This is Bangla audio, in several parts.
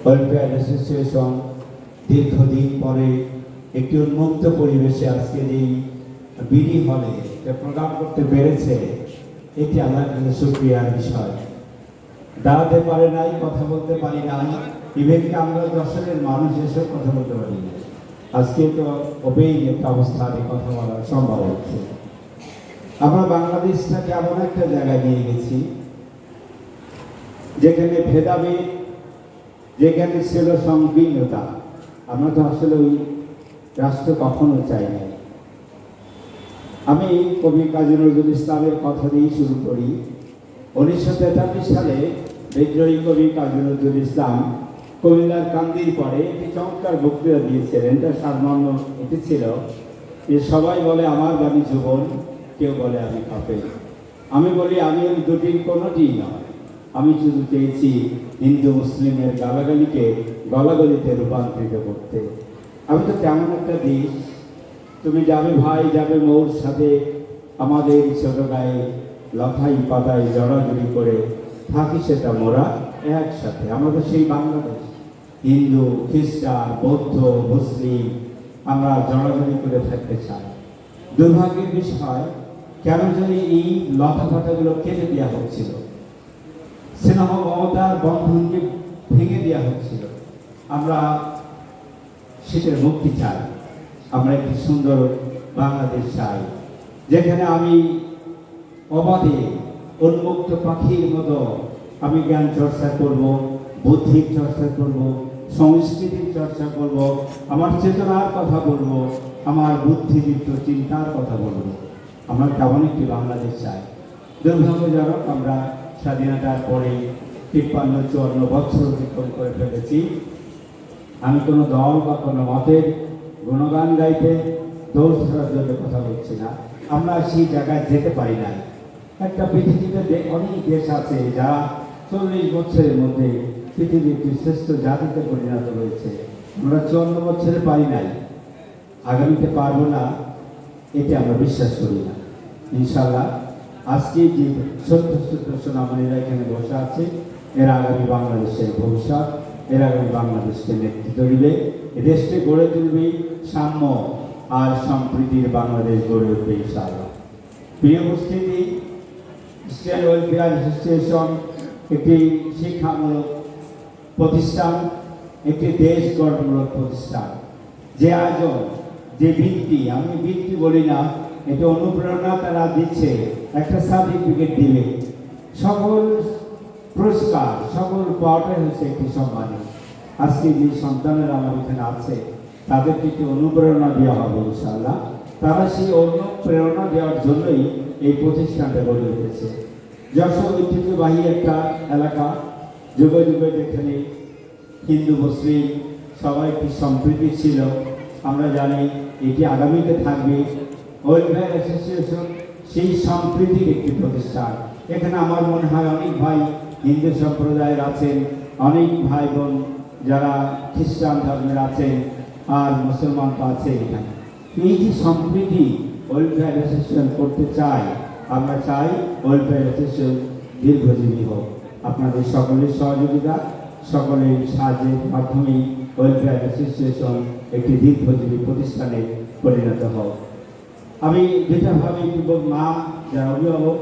ওয়েলফেয়ার অ্যাসোসিয়েশন দীর্ঘদিন পরে একটি উন্মুক্ত পরিবেশে আজকের এই বিডি হলে প্রোগ্রাম করতে পেরেছে, এটি আল্লাহর কাছে শুকরিয়ার বিষয়। দাঁড়াতে পারে নাই, কথা বলতে পারি নাই, ইভেনকে আমরা যশোরের মানুষ এসব কথা বলতে পারি না। আজকে তো ওবেই একটা অবস্থানে কথা বলা সম্ভব হচ্ছে। আমরা বাংলাদেশটাকে এমন একটা জায়গায় নিয়ে গেছি যেখানে ভেদাভেদ, যেখানে ছিল সংকীর্ণতা। আমরা তো আসলে ওই রাষ্ট্র কখনো চাই না। আমি কবি কাজী নজরুল ইসলামের কথা দিয়ে শুরু করি। 1943 সালে বিদ্রোহী কবি কাজী নজরুল ইসলাম কুমিল্লার কান্দির পরে একটি চমৎকার বক্তৃতা দিয়েছিলেন। তার সারমর্ম এটি ছিল যে সবাই বলে আমার বাণী যুবন, কেউ বলে আমি কাফের। আমি বলি আমি ওই দুটির কোনোটিই নয়। আমি শুধু চেয়েছি হিন্দু মুসলিমের গালাগালিকে গলাগলিতে রূপান্তরিত করতে। আমি তো তেমন একটা দেশ, তুমি যাবে ভাই যাবে মৌর সাথে, আমাদের ছোট গায়ে লতাই পাতায় জড়াজড়ি করে থাকি সেটা মোরা একসাথে। আমরা তো সেই বাংলাদেশ, হিন্দু খ্রিস্টান বৌদ্ধ মুসলিম আমরা জড়াজড়ি করে থাকতে চাই। দুর্ভাগ্যের বিষয়, কেন জানি এই লতা পাতাগুলো কেটে দেওয়া হচ্ছিল, স্নেহ মমতার বন্ধনকে ভেঙে দেওয়া হচ্ছিল। আমরা শীতের মুক্তি চাই, আমরা একটি সুন্দর বাংলাদেশ চাই যেখানে আমি অবাধে উন্মুক্ত পাখির মতো আমি জ্ঞান চর্চা করব, বুদ্ধির চর্চা করব, সংস্কৃতির চর্চা করব, আমার চেতনার কথা বলবো, আমার বুদ্ধিদীপ্ত চিন্তার কথা বলবো। আমরা তেমন একটি বাংলাদেশ চাই। দুর্ভাগ্যজনক আমরা স্বাধীনতার পরে 53-54 বছর অতিক্রম করে ফেলেছি। আমি কোনো দল বা কোনো মতের গুণগান গাইতে দোষ ধরার জন্য কথা বলছি না। আমরা সেই জায়গায় যেতে পারি না। একটা পৃথিবীতে অনেক দেশ আছে যারা 40 বছরের মধ্যে পৃথিবীর একটি শ্রেষ্ঠ জাতিতে পরিণত হয়েছে। আমরা 54 বছরে পারি নাই, আগামীতে পারবো না, এটি আমরা বিশ্বাস করি না। ইনশাল্লাহ আজকে যে ছোট্ট ছোট্ট সোনামণিরা এখানে বসে আছে, এরা আগামী বাংলাদেশের ভবিষ্যৎ, এরা আগামী বাংলাদেশকে নেতৃত্ব দিবে, এ দেশকে গড়ে তুলবে, সাম্য আর সম্প্রীতির বাংলাদেশ গড়ে উঠবে ইনশাআল্লাহ। প্রিয় উপস্থিতি, স্টেট ওয়েলফেয়ার অ্যাসোসিয়েশন একটি শিক্ষামূলক প্রতিষ্ঠান, একটি দেশ গঠনমূলক প্রতিষ্ঠান। যে আয়োজন, যে বৃত্তি, আমি বৃত্তি বলি না, এটা অনুপ্রেরণা তারা দিচ্ছে, একটা সার্টিফিকেট দিবে, সকল পুরস্কার সকল পাওয়াটাই হচ্ছে একটি সম্মানী। আজকে যে সন্তানেরা আমার এখানে আছে তাদেরকে একটি অনুপ্রেরণা দেওয়া হবে ইনশাআল্লাহ। তারা সেই অনুপ্রেরণা দেওয়ার জন্যই এই প্রতিষ্ঠানটা গড়ে উঠেছে। যশোর ঐতিহ্যবাহী একটা এলাকা, যুগে যুগে যেখানে হিন্দু মুসলিম সবাই একটি সম্প্রীতি ছিল। আমরা জানি এটি আগামীতে থাকবে। ওয়েলফেয়ার অ্যাসোসিয়েশন সেই সম্প্রীতির একটি প্রতিষ্ঠান। এখানে আমার মনে হয় অনেক ভাই হিন্দু সম্প্রদায়ের আছেন, অনেক ভাই বোন যারা খ্রিস্টান ধর্মের আছেন, আর মুসলমান তো আছে এখানে। এই যে সম্প্রীতি ওয়েলফেয়ার অ্যাসোসিয়েশন করতে চাই, আমরা চাই ওয়েলফেয়ার অ্যাসোসিয়েশন দীর্ঘজীবী হোক। আপনাদের সকলের সহযোগিতা, সকলের সাহায্যের মাধ্যমে ওয়েলফেয়ার অ্যাসোসিয়েশন একটি দীর্ঘজীবী প্রতিষ্ঠানে পরিণত হোক। আমি যেটাভাবে যুবক মা যারা অভিভাবক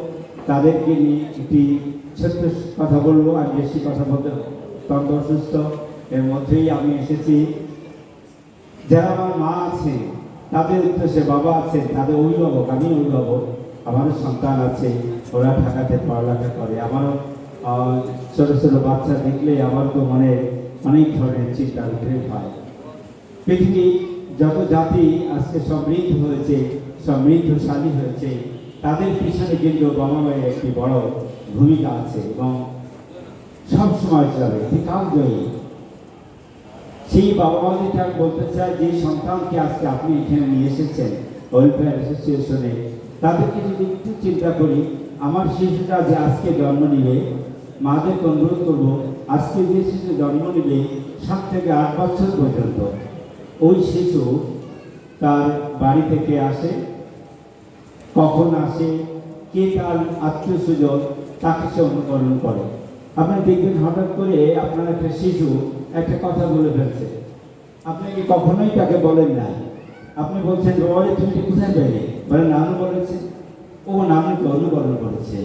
তাদেরকে নিয়ে একটি ছোট্ট কথা বলবো। আমি বেশি কথা বলতে তন্ত্র অসুস্থ, এর মধ্যেই আমি এসেছি। যারা আমার মা আছে তাদের উদ্দেশ্যে, বাবা আছে তাদের অভিভাবক, আমি অভিভাবক, আমারও সন্তান আছে, ওরা ঢাকাতে পড়ালেখা করে। আমারও ছোটো ছোটো বাচ্চা দেখলে আমার তো মনে অনেক ধরনের চিন্তা উদ্রেক হয়। পৃথিবী যত জাতি আজকে সমৃদ্ধ হয়েছে, সমৃদ্ধশালী হয়েছে, তাদের পিছনে কিন্তু বাবা মায়ের একটি বড় ভূমিকা আছে এবং সবসময় চলে, কালজয়ী। সেই বাবা মাদেরকে আমি বলতে চাই, যে সন্তানকে আজকে আপনি এখানে নিয়ে এসেছেন ওয়েলফেয়ার অ্যাসোসিয়েশনে, তাদেরকে যদি একটু চিন্তা করি, আমার শিশুটা যে আজকে জন্ম নিবে, মাদেরকে অনুরোধ করবো, আজকে যে শিশু জন্ম নিবে 7 থেকে 8 বছর পর্যন্ত, ওই শিশু তার বাড়ি থেকে আসে, কখন আসে, কে তার আত্মীয় স্বজন, তাকে সে অনুকরণ করে। আপনি দেখবেন হঠাৎ করে আপনার একটা শিশু একটা কথা বলে ফেলছে, আপনি কি কখনোই তাকে বলেন না, আপনি বলছেন বাবা তুমি কোথায় পেলে, বলে নানু বলেছে, ও নানুকে অনুকরণ করেছে।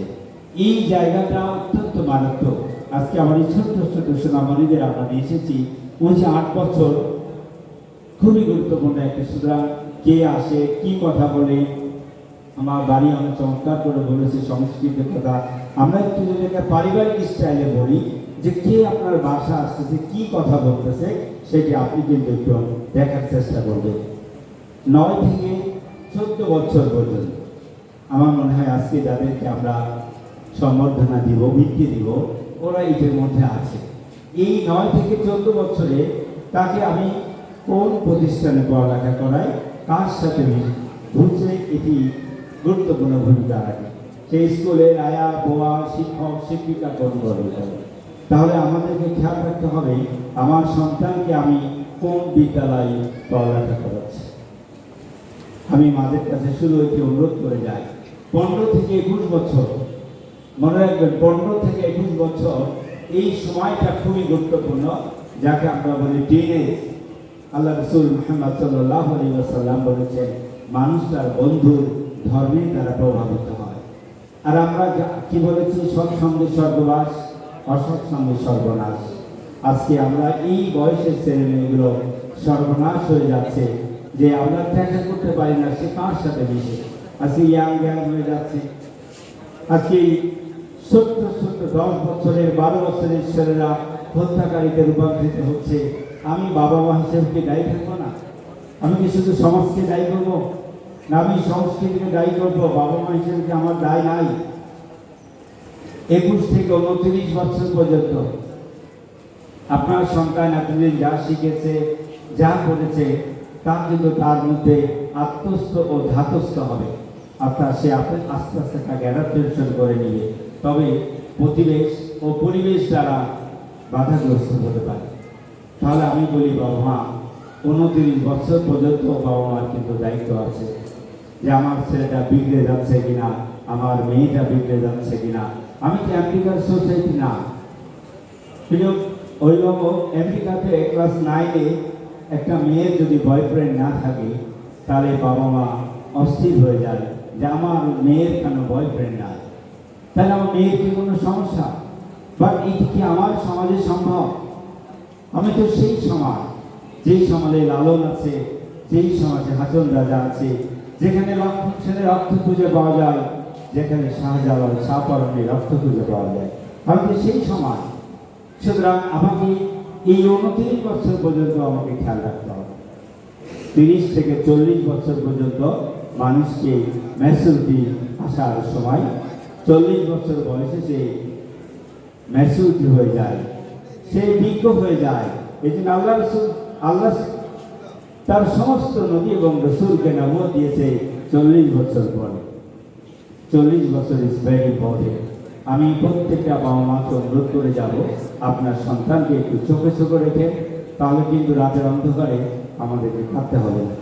এই জায়গাটা অত্যন্ত মারাত্মক। আজকে আমার এই ছোট্ট ছোট্ট সোনামণিদের আমরা নিয়ে এসেছি, ওই যে 8 বছর খুবই গুরুত্বপূর্ণ একটা। সুতরাং কে আসে কি কথা বলে, আমার বাড়ি অনেক চমৎকার করে বলেছে সংস্কৃতের কথা। আমরা একটু যদি একটা পারিবারিক স্টাইলে বলি যে কে আপনার বাসা আসতেছে কি কথা বলতেছে, সেটি আপনি কিন্তু একটু দেখার চেষ্টা করবেন। 9 থেকে 14 বছর পর্যন্ত আমার মনে হয় আজকে যাদেরকে আমরা সম্বর্ধনা দিব, বৃত্তি দিব, ওরা এটার মধ্যে আছে। এই 9 থেকে 14 বছরে তাকে আমি কোন প্রতিষ্ঠানে পড়ালেখা করাই, কার সাথে ঘুরছে, এটি গুরুত্বপূর্ণ ভূমিকা রাখে। সেই স্কুলের আয়া বোয়া শিক্ষক শিক্ষিকা কোন করে, তাহলে আমাদেরকে খেয়াল রাখতে হবে আমার সন্তানকে আমি কোন বিদ্যালয়ে পড়ালেখা করাচ্ছি। আমি মাদের কাছে শুধু একটি অনুরোধ করে যাই, 15 থেকে 21 বছর, মনে রাখবেন 15 থেকে 21 বছর এই সময়টা খুবই গুরুত্বপূর্ণ, যাকে আমরা বলি টিনেজ। আল্লাহ রাসূল মুহাম্মদ সাল্লাল্লাহু আলাইহি ওয়াসাল্লাম বলেছেন মানুষ তার বন্ধুর ধর্মের দ্বারা প্রভাবিত হয়। আর আমরা কি বলেছি, সৎসঙ্গে স্বর্গবাস, অসৎ সঙ্গে সর্বনাশ। আজকে আমরা এই বয়সের ছেলে মেয়েগুলো সর্বনাশ হয়ে যাচ্ছে, যে আমরা দেখা করতে পারি না সে কার সাথে মিশে। আজকে ইয়াং হয়ে যাচ্ছে। আজকে ছোট্ট ছোট্ট 10 বছরের 12 বছরের ছেলেরা হত্যাকারীতে রূপান্তরিত হচ্ছে। আমি বাবা মা হিসেবে কি দায়ী থাকবো না? আমি কি শুধু সমাজকে দায়ী করবো না আমি সংস্কৃতিকে দায়ী করবো? বাবা মা হিসেবে কি আমার দায় নাই? 21 থেকে 29 বছর পর্যন্ত আপনার সন্তান এতদিন যা শিখেছে যা করেছে তা কিন্তু তার মধ্যে আত্মস্থ ও ধাতস্থ হবে, অর্থাৎ সে আস্তে আস্তে তাকে অ্যাডাপ্টেশন করে নিবে। তবে প্রতিবেশ ও পরিবেশ দ্বারা বাধাগ্রস্ত হতে পারে। তাহলে আমি বলি বাবা মা 29 বছর পর্যন্ত বাবা মার কিন্তু দায়িত্ব আছে যে আমার ছেলেটা বিগড়ে যাচ্ছে কিনা, আমার মেয়েটা বিগড়ে যাচ্ছে কিনা। আমি কি আমেরিকার সোসাইটি না, কিন্তু অভিভাবক আমেরিকাতে ক্লাস 9-এ একটা মেয়ের যদি বয়ফ্রেন্ড না থাকে তাহলে বাবা মা অস্থির হয়ে যায় যে আমার মেয়ের কেন বয়ফ্রেন্ড নাই, তাহলে আমার মেয়ের কি কোনো সমস্যা? বাট এটি কি আমার সমাজে সম্ভব? আমি তো সেই সমাজ, যেই সমাজে লালন আছে, যেই সমাজে হাসন রাজা আছে, যেখানে লক্ষণ সেনের রক্ত খুঁজে পাওয়া যায়, যেখানে শাহজালাল শাহপরানের রক্ত খুঁজে পাওয়া যায়। আমি তো সেই সমাজ। সুতরাং আমাকে এই 29 বছর পর্যন্ত আমাকে খেয়াল রাখতে হবে। 30 থেকে 40 বছর পর্যন্ত মানুষকে ম্যাচুরিটি আসার সময়, 40 বছর বয়সে সে ম্যাচুরিটি হয়ে যায়, সে বিজ্ঞ হয়ে যায়। এই জন্য আল্লাহ তার সমস্ত নবী এবং রসুলকে নবুয়ত দিয়েছে 40 বছর পরে। 40 বছর ইজ ভেরি ইম্পর্টেন্ট। আমি প্রত্যেকটা বাবা মাকে অনুরোধ করে যাব আপনার সন্তানকে একটু চোখে চোখে রেখে, তাহলে কিন্তু রাতের অন্ধকারে আমাদেরকে থাকতে হবে না।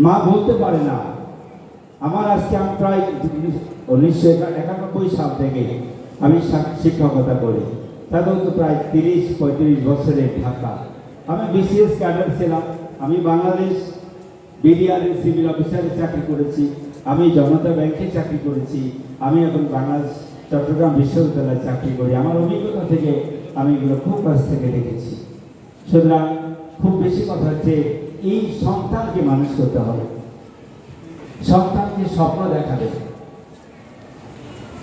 মা বলতে পারে না, আমার আজকে আমি প্রায় 1991 সাল থেকে আমি শিক্ষকতা করি, তাদের তো প্রায় 30-35 বছরের ঢাকা। আমি বিসিএস ক্যাডার ছিলাম, আমি বাংলাদেশ বিডিআরের সিভিল অফিসারে চাকরি করেছি, আমি জনতা ব্যাংকে চাকরি করেছি, আমি এখন বাংলাদেশ চট্টগ্রাম বিশ্ববিদ্যালয়ে চাকরি করি। আমার অভিজ্ঞতা থেকে আমি এগুলো খুব কাছ থেকে দেখেছি। সুতরাং খুব বেশি কথা হচ্ছে এই সন্তানকে মানুষ করতে হবে। সন্তানকে স্বপ্ন দেখাবেন,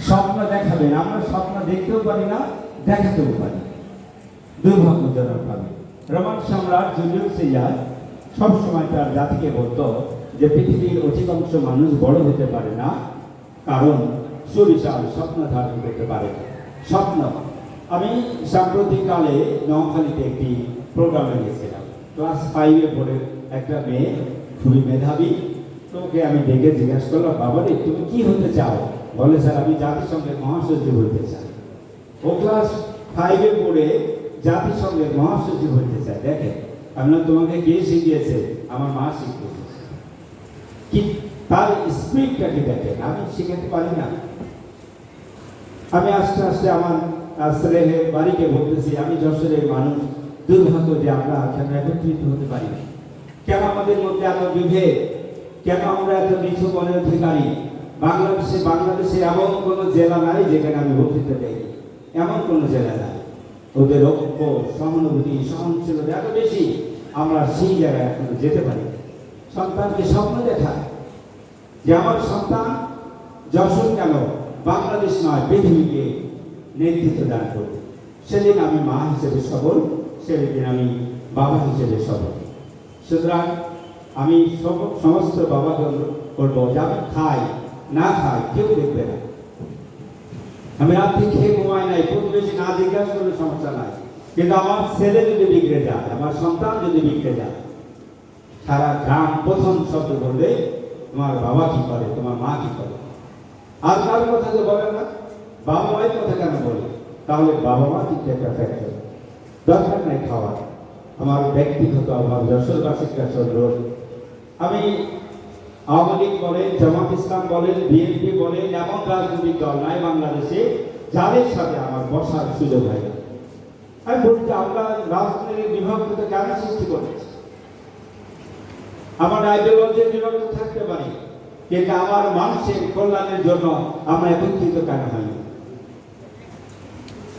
স্বপ্ন দেখাবেন। আমরা স্বপ্ন দেখতেও পারি না, দেখাতেও পারি, দুর্ভাগ্যজনক ভাবে। রোমান সম্রাট জুলিয়াস সিজার সবসময় তার জাতিকে বলতো যে পৃথিবীর অধিকাংশ মানুষ বড় হতে পারে না, কারণ সুবিশাল স্বপ্ন ধারণ করতে পারে। স্বপ্ন। আমি সাম্প্রতিককালে নোয়াখালীতে একটি প্রোগ্রামে গেছিলাম। ক্লাস 5-এ পড়ে একটা মেয়ে, খুবই মেধাবী। তোকে আমি ডেকে জিজ্ঞাসা করলাম, বাবা রে তুমি কি হতে চাও? বলে স্যার আমি জাতিসংঘের মহাসচিব হতে চাই। ও ক্লাস 5-এ পড়ে জাতিসংঘের মহাসচিব হতে চায়। দেখে আমি তোমাকে কে শিখিয়েছে? আমার মা শিখিয়েছে। কি তার স্পিডটাকে দেখেন, আমি শিখাতে পারি না। আমি আস্তে আস্তে আমার স্নেহের বাড়িকে বলতেছি, আমি যশোরের মানুষ, দুর্ভাগ্য যে আমরা কেন একত্রিত হতে পারি না। কেন আমাদের মধ্যে এত বিভেদ, কেন আমরা এত নিচু মনের অধিকারী? বাংলাদেশে এমন কোনো জেলা নাই যেখানে আমি বক্তৃতা দেয়নি, এমন কোনো জেলা নাই। ওদের ঐক্য, সহানুভূতি, সহনশীলতা এত বেশি, আমরা সেই জায়গায় এখনো যেতে পারি। সন্তানকে স্বপ্ন দেখা যে আমার সন্তান যশোর কেন, বাংলাদেশ নয় পৃথিবীকে নেতৃত্ব দান করবে। সেদিন আমি মা হিসেবে সবল, সেদিন আমি বাবা হিসেবে সবল। সুতরাং আমি সমস্ত বাবাকে অনুরোধ করবো যে আমি খাই না খাই কেউ দেখবে না। আমি রাত্রি খেয়ে ঘুমাই নাই, প্রতিবেশী না জিজ্ঞাসা করলে সমস্যা নাই, কিন্তু আমার ছেলে যদি বিগড়ে যায়, আমার সন্তান যদি বিগড়ে যায়, সারা গ্রাম প্রথম শব্দ বলবে তোমার বাবা কি করে, তোমার মা কি করে। আর কারোর কথা তো বলে না, বাবা মায়ের কথা কেন বলে? তাহলে বাবা মা কিন্তু একটা ফ্যাক্টর, দরকার নাই খাওয়ার। আমার ব্যক্তিগত আমার যশোরবাসীর কাছে অনুরোধ, আমি আওয়ামী লীগ বলেন, জামাত ইসলাম বলেন, বিএনপি বলেন, এমন রাজনৈতিক দল নাই বাংলাদেশে যাদের সাথে আমার বসার সুযোগ হয় না। আমি বলি যে আমরা রাজনৈতিক বিভক্ততা কেন সৃষ্টি করেছি? আমার আইডিওলজির বিভক্ত থাকতে পারি, কিন্তু আমার মানুষের কল্যাণের জন্য আমরা একত্রিত কেন হয়নি?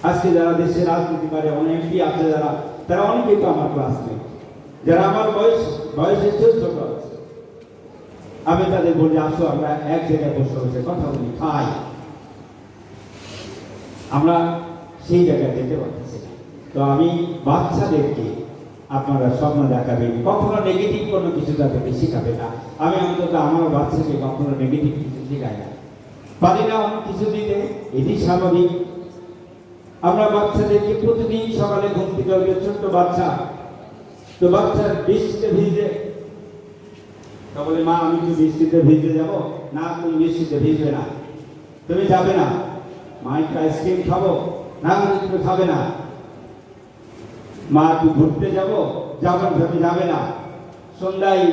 আজকে যারা দেশের রাজনীতি করে, অনেক এমপি আছে যারা, তারা অনেকেই তো আমার ক্লাসমেট, যারা আমার বয়সের চেয়ে ছোট আছে। আমি তাদের বলি আসো আমরা এক জায়গায় বসে বসে কথা বলি, খাই। আমরা সেই জায়গায় যেতে পারতেছি না। তো আমি বাচ্চাদেরকে আপনারা স্বপ্ন দেখাবেন, কখনো নেগেটিভ কোনো কিছু তাদেরকে শেখাবে না। আমি অন্তত আমার বাচ্চাকে কখনো নেগেটিভ কিছু শেখাই না, পারি না অনেক কিছু দিতে, এটি স্বাভাবিক। আমরা বাচ্চাদেরকে প্রতিদিন সকালে ঘুম থেকে উঠে, ছোট্ট বাচ্চা, তো বাচ্চার বৃষ্টিতে ভিজে, তো বলে মা আমি কি বৃষ্টিতে ভিজতে যাবো? না, তুমি বৃষ্টিতে ভিজবে না, তুমি যাবে না। মা একটু আইসক্রিম খাবো? না, তুমি খাবে না। মা একটু ঘুরতে যাবো? যাবেন, তুমি যাবে না। সন্ধ্যায়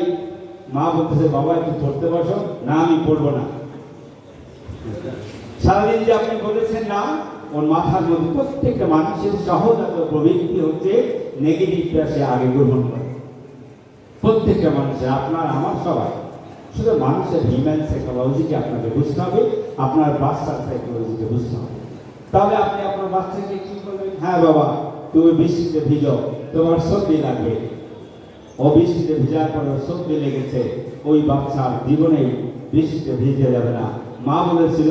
মা বলতেছে বাবা একটু পড়তে বসো? না, আমি পড়বো না। সারাদিন যে আপনি বলেছেন না, ওর মাথার মধ্যে প্রত্যেকটা মানুষের সহজাত প্রবৃত্তি হচ্ছে নেগেটিভটা সে আগে গ্রহণ করে। প্রত্যেকটা মানুষের, আপনার আমার সবাই, শুধু মানুষের হিউম্যান সাইকোলজিকে আপনাকে বুঝতে হবে, আপনার বাচ্চার সাইকোলজিকে বুঝতে হবে। তাহলে আপনি আপনার বাচ্চাকে কি বলবেন? হ্যাঁ বাবা, তুমি বৃষ্টিতে ভিজো, তোমার সর্দি লাগবে। ও বৃষ্টিতে ভিজার পরে সর্দি লেগেছে, ওই বাচ্চার জীবনেই বৃষ্টিতে ভিজে যাবে না। মা বলেছিল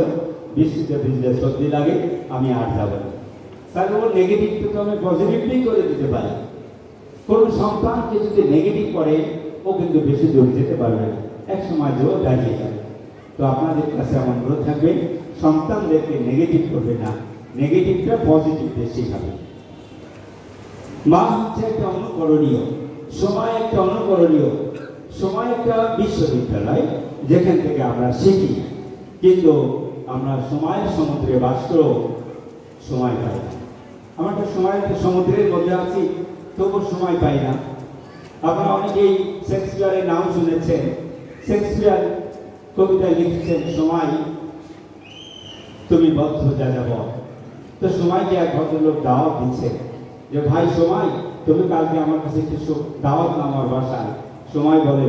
বৃষ্টিতে ভিজলে সর্দি লাগে, আমি আর যাব না। তাহলে ওর নেগেটিভকে তো আমি পজিটিভলি করে দিতে পারি। কোন সন্তানকে যদি নেগেটিভ করে, ও কিন্তু বেশি দূর যেতে পারবে না, এক সময় যেও দাঁড়িয়ে যাবে। তো আপনাদের কাছে আমার অনুরোধ থাকবে, সন্তানদেরকে নেগেটিভ করবে না, নেগেটিভটা পজিটিভে শেখাবে। মা হচ্ছে একটা অনুকরণীয়, সময় একটা অনুকরণীয়, সময় একটা বিশ্ববিদ্যালয় যেখান থেকে আমরা শিখি, কিন্তু আমরা সময়ের সমুদ্রে বাস করেও সময় পাই না। আমরা একটা সময়ের সমুদ্রের মধ্যে আছি, তবুও সময় পাই না। আপনারা অনেকেই শেক্সপিয়ারের নাম শুনেছেন। শেক্সপিয়ার কবিতায় লিখেছেন, সময় তুমি বদ্ধ যাযাবর। তো সময়কে এক ভদ্রলোক দাওয়াত দিচ্ছে যে ভাই সময়, তুমি কালকে আমার কাছে কিছু দাওয়াত না আমার বাসায়। সময় বলে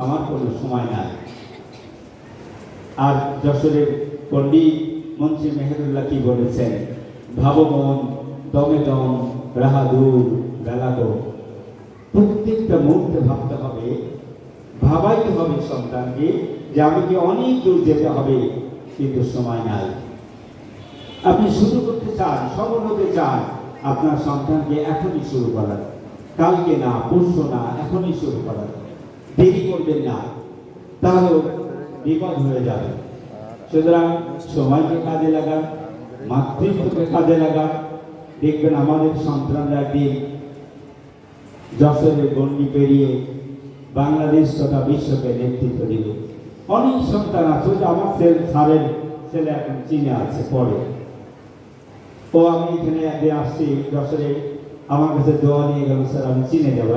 আমার কোনো সময় নাই। আর যশোরের পণ্ডিত মুন্সি মেহেরুল্লাহ কি বলেছেন? ভাবো মন, দমে দম, রাহা দূর, বেলা দো। প্রত্যেকটা মুহূর্তে ভাবতে হবে, ভাবাইতে হবে সন্তানকে যে আমাকে অনেক দূর যেতে হবে, কিন্তু সময় নাই। আপনি শুরু করতে চান, সফল হতে চান, আপনার সন্তানকে এখনই শুরু করার, কালকে না, পরশু না, এখনই শুরু করার। দেরি করবেন না, তাহলে বিপদ হয়ে যাবে। সুতরাং সময়কে কাজে লাগান, মাতৃত্বকে কাজে লাগান। দেখবেন আমাদের সন্তানরা একদিন যশোরের গণ্ডি পেরিয়ে বাংলাদেশ তথা বিশ্বকে নেতৃত্ব দিবে। অনেক সন্তান আছে, আমার স্যারের ছেলে এখন চীনে আছে, পড়ে। ও আমি এখানে একদিন আসছি যশোরে, আমার কাছে দোয়া নিয়ে গেল, স্যার আমি চীনে যাবো।